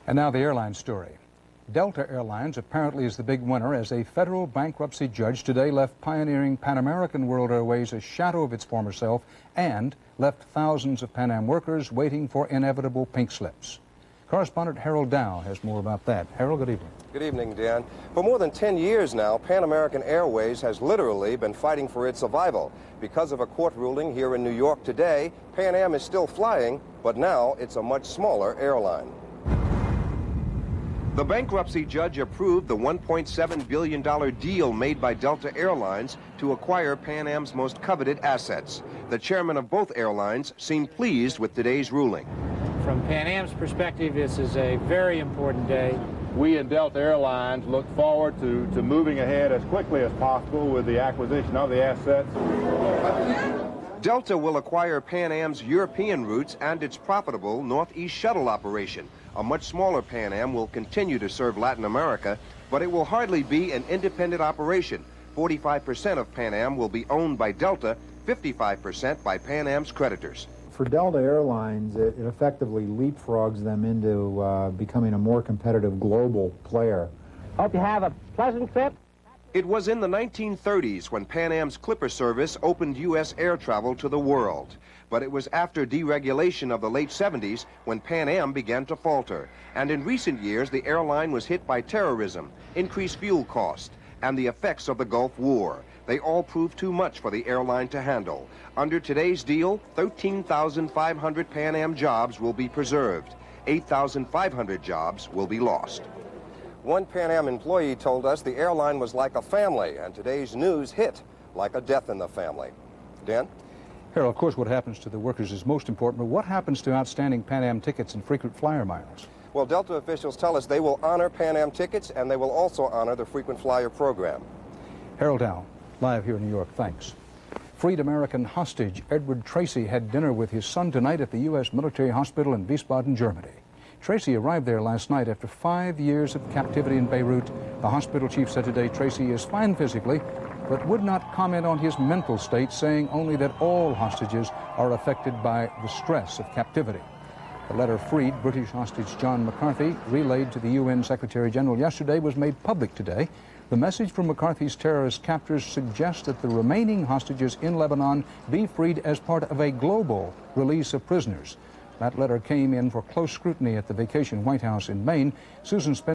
And now the airline story. Delta Airlines apparently is the big winner, as a federal bankruptcy judge today left pioneering American World Airways a shadow of its former self and left thousands of Pan Am workers waiting for inevitable pink slips. Correspondent Harold Dow has more about that. Harold, good evening. Good evening, Dan. For more than 10 years now, Pan American Airways has literally been fighting for its survival. Because of a court ruling here in New York today, Pan Am is still flying, but now it's a much smaller airline. The bankruptcy judge approved the $1.7 billion deal made by Delta Airlines to acquire Pan Am's most coveted assets. The chairman of both airlines seemed pleased with today's ruling. From Pan Am's perspective, this is a very important day. We at Delta Airlines look forward to moving ahead as quickly as possible with the acquisition of the assets. Delta will acquire Pan Am's European routes and its profitable Northeast Shuttle operation. A much smaller Pan Am will continue to serve Latin America, but it will hardly be an independent operation. 45% of Pan Am will be owned by Delta, 55% by Pan Am's creditors. For Delta Airlines, it effectively leapfrogs them into becoming a more competitive global player. Hope you have a pleasant trip. It was in the 1930s when Pan Am's Clipper service opened U.S. air travel to the world. But it was after deregulation of the late 70s when Pan Am began to falter. And in recent years, the airline was hit by terrorism, increased fuel cost, and the effects of the Gulf War. They all proved too much for the airline to handle. Under today's deal, 13,500 Pan Am jobs will be preserved. 8,500 jobs will be lost. One Pan Am employee told us the airline was like a family, and today's news hit like a death in the family. Dan? Harold, of course, what happens to the workers is most important, but what happens to outstanding Pan Am tickets and frequent flyer miles? Well, Delta officials tell us they will honor Pan Am tickets, and they will also honor the frequent flyer program. Harold Dow, live here in New York. Thanks. Freed American hostage Edward Tracy had dinner with his son tonight at the U.S. military hospital in Wiesbaden, Germany. Tracy arrived there last night after 5 years of captivity in Beirut. The hospital chief said today Tracy is fine physically, but would not comment on his mental state, saying only that all hostages are affected by the stress of captivity. The letter freed British hostage John McCarthy, relayed to the UN Secretary General yesterday, was made public today. The message from McCarthy's terrorist captors suggests that the remaining hostages in Lebanon be freed as part of a global release of prisoners. That letter came in for close scrutiny at the vacation White House in Maine. Susan Spencer